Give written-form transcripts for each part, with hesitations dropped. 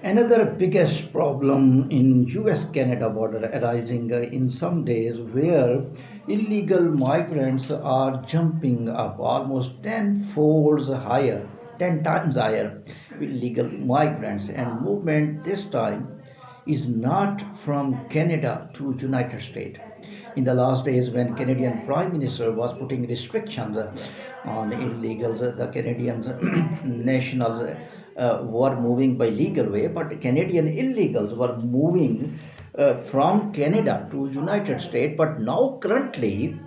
Another biggest problem in US-Canada border arising in some days where illegal migrants are jumping up almost 10 folds higher, 10 times higher. Illegal migrants and movement this time is not from Canada to United States. In the last days when Canadian Prime Minister was putting restrictions on illegals, the Canadians nationals were moving by legal way, but Canadian illegals were moving from Canada to United States. But now currently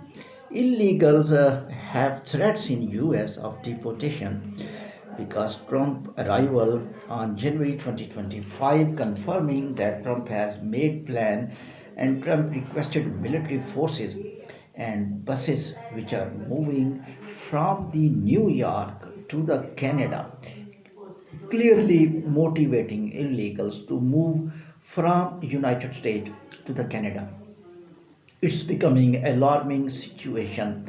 illegals have threats in US of deportation because Trump arrival on January 2025 confirming that Trump has made plan and Trump requested military forces and buses which are moving from the New York to the Canada, clearly motivating illegals to move from United States to the Canada. It's becoming alarming situation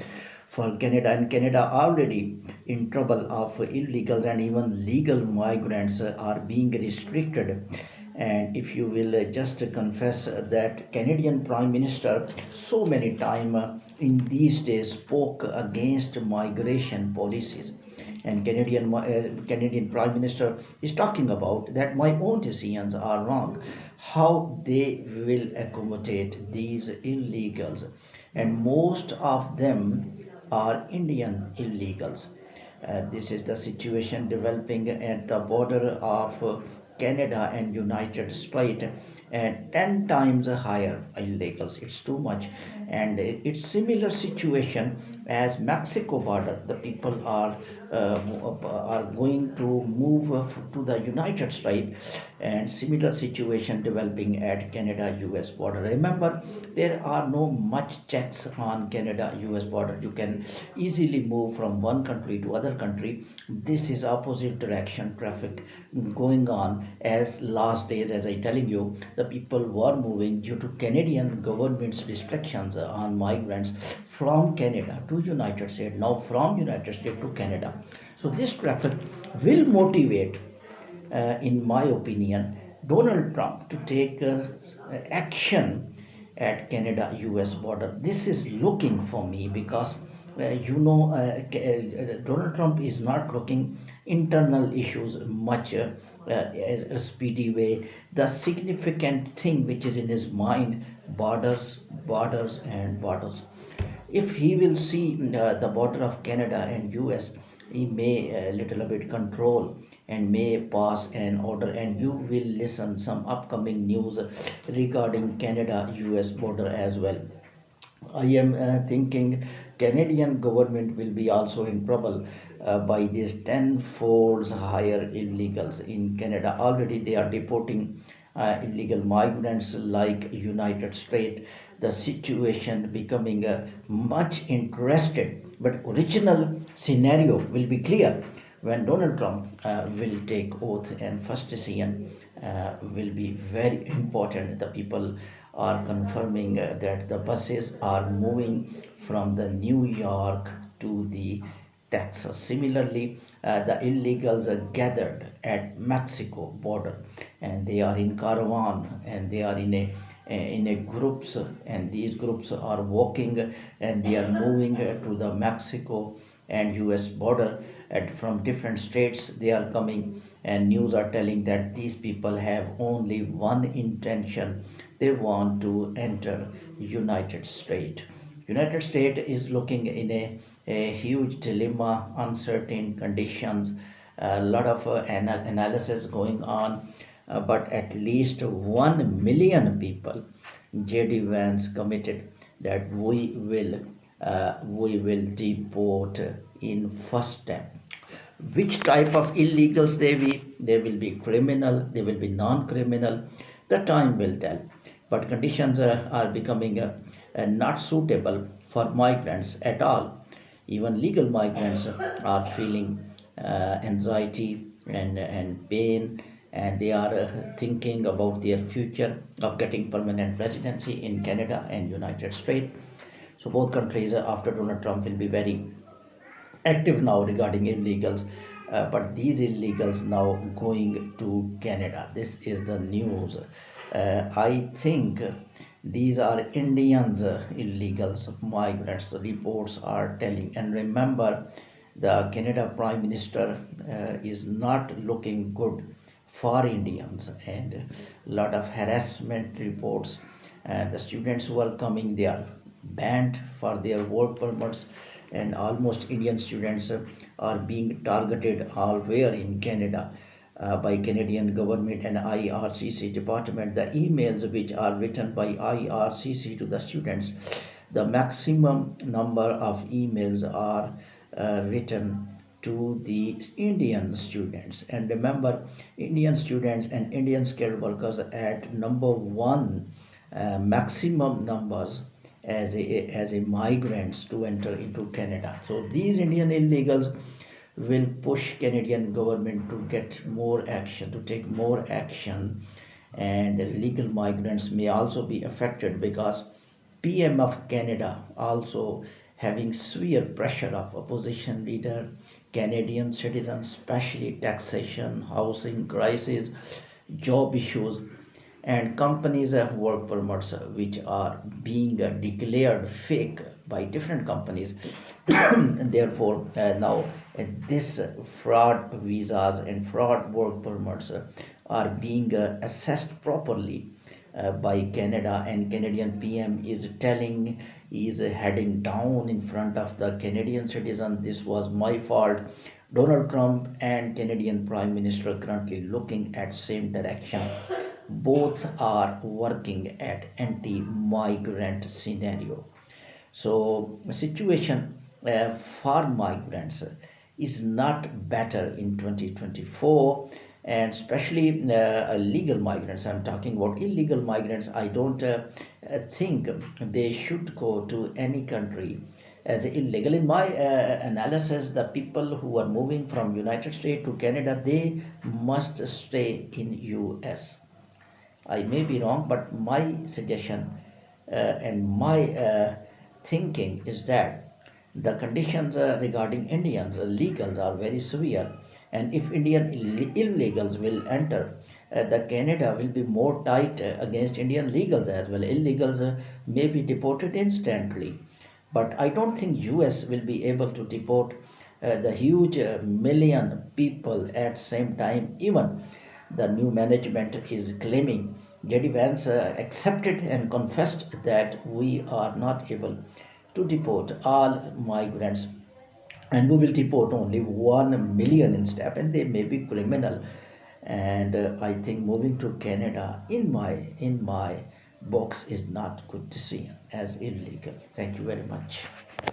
for Canada, and Canada already in trouble of illegals, and even legal migrants are being restricted. And if you will just confess that Canadian Prime Minister so many time in these days spoke against migration policies, and Canadian Prime Minister is talking about that my own decisions are wrong, how they will accommodate these illegals, and most of them are Indian illegals. This is the situation developing at the border of Canada and United States, and 10 times higher illegals. It's too much, and it's similar situation as Mexico border. The people are going to move to the United States, and similar situation developing at Canada US border. Remember, there are no much checks on Canada US border. You can easily move from one country to other country. This is opposite direction traffic going on. As last days, as I telling you, the people were moving due to Canadian government's restrictions on migrants from Canada to United States, now from United States to Canada. So this traffic will motivate, in my opinion, Donald Trump to take action at Canada US border. This is looking for me because Donald Trump is not looking internal issues much as a speedy way. The significant thing which is in his mind, borders, borders, and borders. If he will see the border of Canada and US, he may a little bit control and may pass an order, and you will listen some upcoming news regarding Canada US border as well. I am thinking Canadian government will be also in trouble by these 10 folds higher illegals in Canada. Already they are deporting illegal migrants like United States. The situation becoming much interested, but original scenario will be clear when Donald Trump will take oath, and first decision will be very important. The people are confirming that the buses are moving from the New York to the Texas. Similarly, the illegals are gathered at Mexico border, and they are in caravan, and they are in a groups, and these groups are walking, and they are moving to the Mexico and US border, and from different states they are coming, and news are telling that these people have only one intention: they want to enter United States is looking in a huge dilemma, uncertain conditions, a lot of analysis going on, but at least 1 million people, JD Vance committed that we will deport in first step. Which type of illegals they will be criminal, they will be non-criminal, the time will tell. But conditions are becoming not suitable for migrants at all. Even legal migrants are feeling anxiety and pain, and they are thinking about their future of getting permanent residency in Canada and United States. So both countries after Donald Trump will be very active now regarding illegals. but these illegals now going to Canada. This is the news. I think these are Indians, illegals, migrants. Reports are telling. And remember, the Canada Prime Minister is not looking good for Indians, and a lot of harassment reports. And the students who are coming, they are banned for their work permits, and almost Indian students are being targeted all where in Canada by Canadian government and IRCC department. The emails which are written by IRCC to the students, the maximum number of emails are written to the Indian students. And remember, Indian students and Indian skilled workers at number one maximum numbers as a migrants to enter into Canada. So these Indian illegals will push Canadian government to get more action, to take more action, and legal migrants may also be affected because PM of Canada also having severe pressure of opposition leader, Canadian citizens, especially taxation, housing crisis, job issues, and companies have work permits which are being declared fake by different companies. And therefore, now this fraud visas and fraud work permits are being assessed properly by Canada, and Canadian PM is telling, is heading down in front of the Canadian citizen. This was my fault. Donald Trump and Canadian Prime Minister currently looking at same direction. Both are working at anti-migrant scenario. So situation for migrants is not better in 2024, and especially legal migrants. I'm talking about illegal migrants. I don't think they should go to any country as illegal. In my analysis, the people who are moving from United States to Canada, they must stay in US. I may be wrong, but my suggestion and my thinking is that the conditions regarding Indians, legals, are very severe. And if Indian illegals will enter, the Canada will be more tight against Indian legals as well. Illegals may be deported instantly, but I don't think US will be able to deport the huge million people at same time. Even the new management is claiming, JD Vance accepted and confessed that we are not able to deport all migrants, and we will deport only 1 million in step, and they may be criminal. And I think moving to Canada in my books is not good decision as illegal. Thank you very much.